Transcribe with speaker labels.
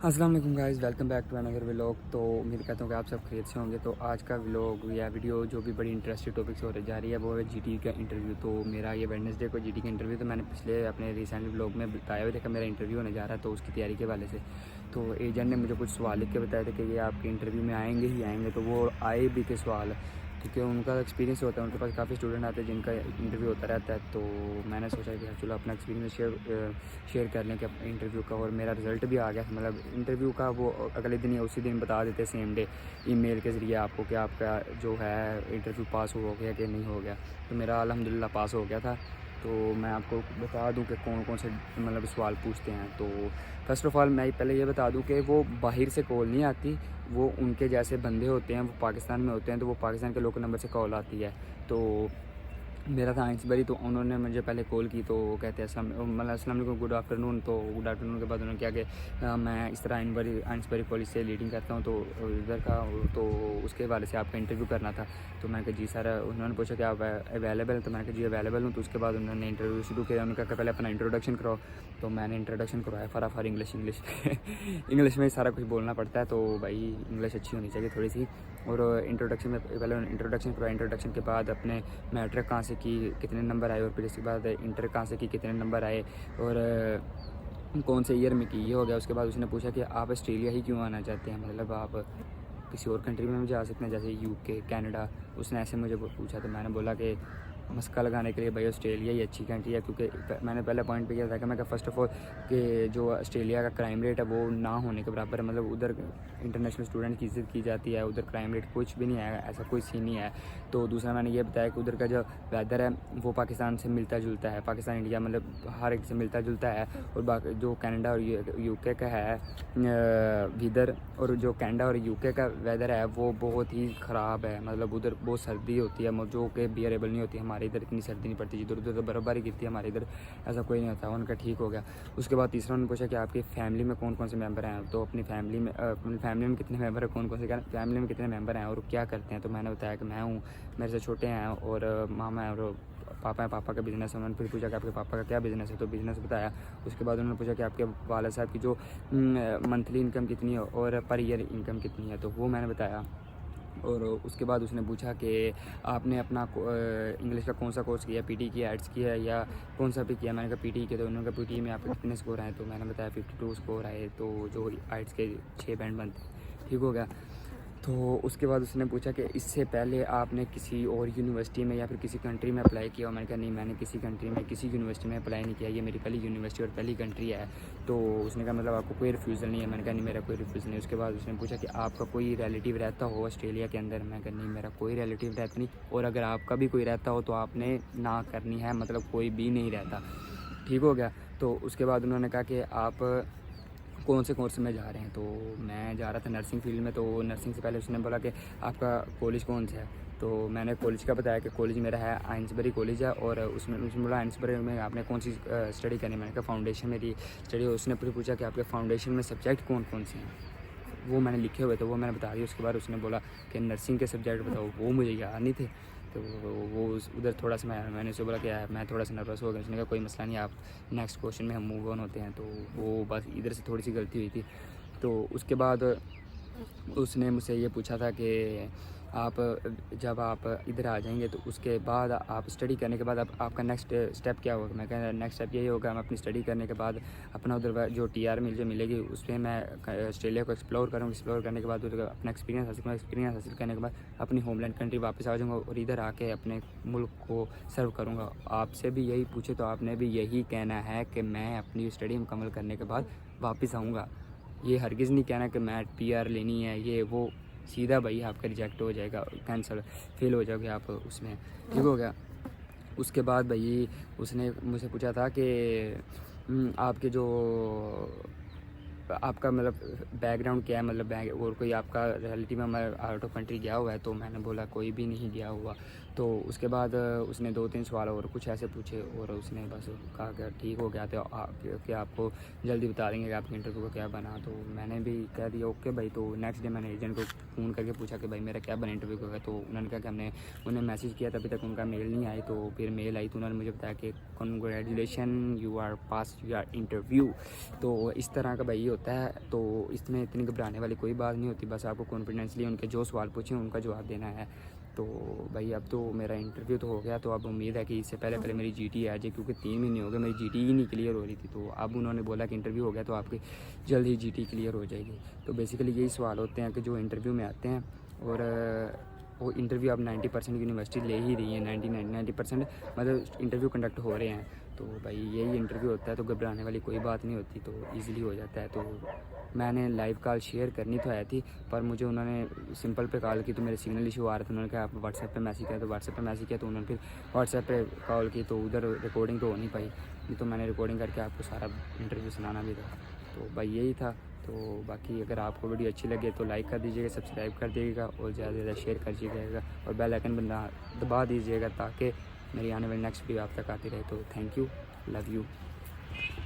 Speaker 1: अस्सलाम वालेकुम guys, welcome back to another vlog. तो उम्मीद करता हूँ कि आप सब खैरियत से होंगे। तो आज का व्लॉग या वीडियो जो भी बड़ी इंटरेस्टिंग टॉपिक से होने जा रही है वो है जीटी का इंटरव्यू। तो मेरा ये वेडनेसडे को जीटी का इंटरव्यू, तो मैंने पिछले अपने रिसेंट व्लॉग में बताया हुआ था कि मेरा इंटरव्यू होने जा रहा है, तो उसकी तैयारी के वाले से तो एजेंट ने मुझे कुछ सवाल लिख के बताया था कि ये आपके इंटरव्यू में आएंगे ही आएंगे। तो वो आए भी के सवाल, क्योंकि उनका एक्सपीरियंस होता है, उनके पास काफ़ी स्टूडेंट आते हैं जिनका इंटरव्यू होता रहता है। तो मैंने सोचा कि चलो अपना एक्सपीरियंस शेयर कर लें कि इंटरव्यू का। और मेरा रिज़ल्ट भी आ गया, मतलब इंटरव्यू का वो अगले दिन या उसी दिन बता देते सेम डे ईमेल के ज़रिए आपको कि आपका जो है इंटरव्यू पास हो गया कि नहीं हो गया। तो मेरा अल्हम्दुलिल्लाह पास हो गया था। तो मैं आपको बता दूं कि कौन कौन से मतलब सवाल पूछते हैं। तो फ़र्स्ट ऑफ़ ऑल मैं पहले ये बता दूं कि वो बाहर से कॉल नहीं आती, वो उनके जैसे बंदे होते हैं, वो पाकिस्तान में होते हैं, तो वो पाकिस्तान के लोकल नंबर से कॉल आती है। तो मेरा था आइंसबरी, तो उन्होंने मुझे पहले कॉल की। तो वो कहते हैं अस्सलाम वालेकुम, गुड आफ्टरनून। तो गुड आफ्टरनून के बाद उन्होंने क्या कि मैं इस तरह आइंसबरी कॉलेज से लीडिंग करता हूँ, तो इधर का, तो उसके हवाले से आपका इंटरव्यू करना था। तो मैंने कहा जी सर। उन्होंने पूछा कि आप अवेलेबल हैं, तो मैंने कहा जी अवेलेबल हूँ। तो उसके बाद उन्होंने इंटरव्यू शुरू किया। उन्होंने कहा कि पहले अपना इंट्रोडक्शन कराओ। तो मैंने इंट्रोडक्शन करवाया फटाफट इंग्लिश इंग्लिश में सारा कुछ बोलना पड़ता है, तो भाई इंग्लिश अच्छी होनी चाहिए थोड़ी सी। और इंट्रोडक्शन में पहले इंट्रोडक्शन करवाया। इंट्रोडक्शन के बाद अपने मैट्रिक कहाँ से की, कितने नंबर आए, और फिर इसके बाद इंटर कहाँ से की, कितने नंबर आए, और कौन से ईयर में की, ये हो गया। उसके बाद उसने पूछा कि आप ऑस्ट्रेलिया ही क्यों आना चाहते हैं, मतलब आप किसी और कंट्री में भी जा सकते हैं जैसे यूके, कनाडा। उसने ऐसे मुझे पूछा। तो मैंने बोला कि मस्का लगाने के लिए भाई ऑस्ट्रेलिया ही अच्छी कंट्री है, क्योंकि मैंने पहले पॉइंट पे किया था कि मैं फ़र्स्ट ऑफ ऑल कि जो ऑस्ट्रेलिया का क्राइम रेट है वो ना होने के बराबर है, मतलब उधर इंटरनेशनल स्टूडेंट की इज़्ज़त की जाती है, उधर क्राइम रेट कुछ भी नहीं है, ऐसा कोई सीन नहीं है। तो दूसरा मैंने ये बताया कि उधर का जो वेदर है वो पाकिस्तान से मिलता जुलता है, पाकिस्तान इंडिया मतलब हर एक से मिलता जुलता है। और बाकी जो कनाडा और यूके का है वेदर, और जो कनाडा और यूके का वेदर है वो बहुत ही ख़राब है, मतलब उधर बहुत सर्दी होती है जो कि बियरेबल नहीं होती। हमारे इधर इतनी सर्दी नहीं पड़ती, जिधर उधर तो बर्फ़बारी गिरती है, हमारे इधर ऐसा कोई नहीं होता। उनका ठीक हो गया। उसके बाद तीसरा उन्होंने पूछा कि आपकी फैमिली में कौन कौन से मेंबर हैं। तो अपनी फैमिली में कितने मेंबर हैं, कौन कौन से फैमिली में कितने मेंबर हैं और क्या करते हैं। तो मैंने बताया कि मैं हूँ, मेरे से छोटे हैं, और मामा है, और पापा है, पापा का बिज़नेस है। उन्होंने फिर पूछा कि आपके पापा का क्या बिज़नेस है, तो बिज़नेस बताया। उसके बाद उन्होंने पूछा कि आपके वालिद साहब की जो मंथली इनकम कितनी है और पर ईयर इनकम कितनी है, तो वो मैंने बताया। और उसके बाद उसने पूछा कि आपने अपना इंग्लिश का कौन सा कोर्स किया, पीटी किया, आर्ट्स किया, या कौन सा भी किया। मैंने कहा पीटी किया। तो उन्होंने कहा पीटी में आपके कितने स्कोर आए, तो मैंने बताया 52 स्कोर आए। तो जो आर्ट्स के 6 बैंड बनते, ठीक हो गया। तो उसके बाद उसने पूछा कि इससे पहले आपने किसी और यूनिवर्सिटी में या फिर किसी कंट्री में अप्लाई किया। मैंने कहा नहीं, मैंने किसी कंट्री में किसी यूनिवर्सिटी में अप्लाई नहीं किया, ये मेरी पहली यूनिवर्सिटी और पहली कंट्री है। तो उसने कहा मतलब आपको कोई रिफ्यूज़ल नहीं है। मैंने कहा नहीं, मेरा कोई रिफ्यूज़ल नहीं। उसके बाद उसने पूछा कि आपका कोई रिलेटिव रहता हो ऑस्ट्रेलिया के अंदर। मैं कहा नहीं, मेरा कोई रिलेटिव रहता नहीं, और अगर आपका भी कोई रहता हो तो आपने ना करनी है, मतलब कोई भी नहीं रहता, ठीक हो गया। तो उसके बाद उन्होंने कहा कि आप कौन से कोर्स में जा रहे हैं। तो मैं जा रहा था नर्सिंग फील्ड में। तो नर्सिंग से पहले उसने बोला कि आपका कॉलेज कौन सा है। तो मैंने कॉलेज का बताया कि कॉलेज मेरा है आइंसबरी कॉलेज है। और उसमें उसने बोला आइंसबरी में आपने कौन सी स्टडी करनी। मैंने कहा फाउंडेशन मेरी स्टडी। उसने फिर पूछा कि आपके फाउंडेशन में सब्जेक्ट कौन कौन से हैं, वो मैंने लिखे हुए थे, वो मैंने बता दिया। उसके बाद उसने बोला कि नर्सिंग के सब्जेक्ट बताओ, वो मुझे याद नहीं थे। तो वो उधर थोड़ा सा मैंने उसे बोला कि मैं थोड़ा सा नर्वस हो गया। उसने कहा कोई मसला नहीं, आप नेक्स्ट क्वेश्चन में हम मूव ऑन होते हैं। तो वो बस इधर से थोड़ी सी गलती हुई थी। तो उसके बाद उसने मुझसे ये पूछा था कि आप जब आप इधर आ जाएंगे तो उसके बाद आप स्टडी करने के बाद आपका नेक्स्ट स्टेप क्या होगा। मैं कह नेक्स्ट स्टेप यही होगा, मैं अपनी स्टडी करने के बाद अपना उधर जो टीआर जो मिलेगी उस पर मैं ऑस्ट्रेलिया को एक्सप्लोर करूँगा। एक्सप्लोर करने के बाद उधर अपना एक्सपीरियंस हासिल करूँगा। एक्सपीरियंस हासिल करने के बाद अपनी होमलैंड कंट्री वापस आ जाऊँगा और इधर आके अपने मुल्क को सर्व करूँगा। आपसे भी यही पूछे तो आपने भी यही कहना है कि मैं अपनी स्टडी मुकम्मल करने के बाद वापस आऊँगा। ये हरगिज़ नहीं कहना कि मैं पीआर लेनी है, ये वो सीधा भाई आपका रिजेक्ट हो जाएगा, कैंसिल, फेल हो जाओगे आप उसमें, ठीक हो गया। उसके बाद भाई उसने मुझसे पूछा था कि आपके जो आपका मतलब बैकग्राउंड क्या है, मतलब और कोई आपका रिलेटिव में आउट ऑफ कंट्री गया हुआ है। तो मैंने बोला कोई भी नहीं गया हुआ। तो उसके बाद उसने 2-3 सवाल और कुछ ऐसे पूछे और उसने बस कहा कि ठीक हो गया तो कि आपको जल्दी बता देंगे कि आपके इंटरव्यू का क्या बना। तो मैंने भी कह दिया ओके भाई। तो नेक्स्ट डे मैंने एजेंट को फ़ोन करके पूछा कि भाई मेरा क्या बना इंटरव्यू का। तो उन्होंने कहा कि हमने उन्हें मैसेज किया, तभी तक उनका मेल नहीं आई। तो फिर मेल आई तो उन्होंने मुझे बताया कि congratulation you are pass your interview. तो इस तरह का भाई होता है। तो इसमें इतनी घबराने वाली कोई बात नहीं होती, बस आपको कॉन्फिडेंसली उनके जो सवाल पूछे उनका जवाब देना है। तो भाई अब तो मेरा इंटरव्यू तो हो गया, तो अब उम्मीद है कि इससे पहले मेरी जीटी आ जाए, क्योंकि 3 महीने हो गए मेरी जीटी ही नहीं क्लियर हो रही थी। तो अब उन्होंने बोला कि इंटरव्यू हो गया तो आपकी जल्द ही जीटी क्लियर हो जाएगी। तो बेसिकली यही सवाल होते हैं कि जो इंटरव्यू में आते हैं। और वो इंटरव्यू अब 90% यूनिवर्सिटी ले ही रही है, 90% मतलब इंटरव्यू कंडक्ट हो रहे हैं। तो भाई यही इंटरव्यू होता है, तो घबराने वाली कोई बात नहीं होती, तो ईज़िली हो जाता है। तो मैंने लाइव कॉल शेयर करनी तो आई थी, पर मुझे उन्होंने सिंपल पे कॉल की तो मेरे सिग्नल इशू आ रहा था। उन्होंने कहा आप व्हाट्सएप पे मैसेज किया, तो व्हाट्सएप पे मैसेज किया तो उन्होंने फिर व्हाट्सएप पे कॉल की, तो उधर रिकॉर्डिंग तो हो नहीं पाई। नहीं तो मैंने रिकॉर्डिंग करके आपको सारा इंटरव्यू सुनाना भी था। तो भाई यही था। तो बाकी अगर आपको वीडियो अच्छी लगे तो लाइक कर दीजिएगा, सब्सक्राइब कर दीजिएगा और ज़्यादा से ज़्यादा शेयर कर दीजिएगा और बेल आइकन दबा दीजिएगा ताकि मेरी आने वाली नेक्स्ट वीडियो आप तक आती रहे। तो थैंक यू, लव यू।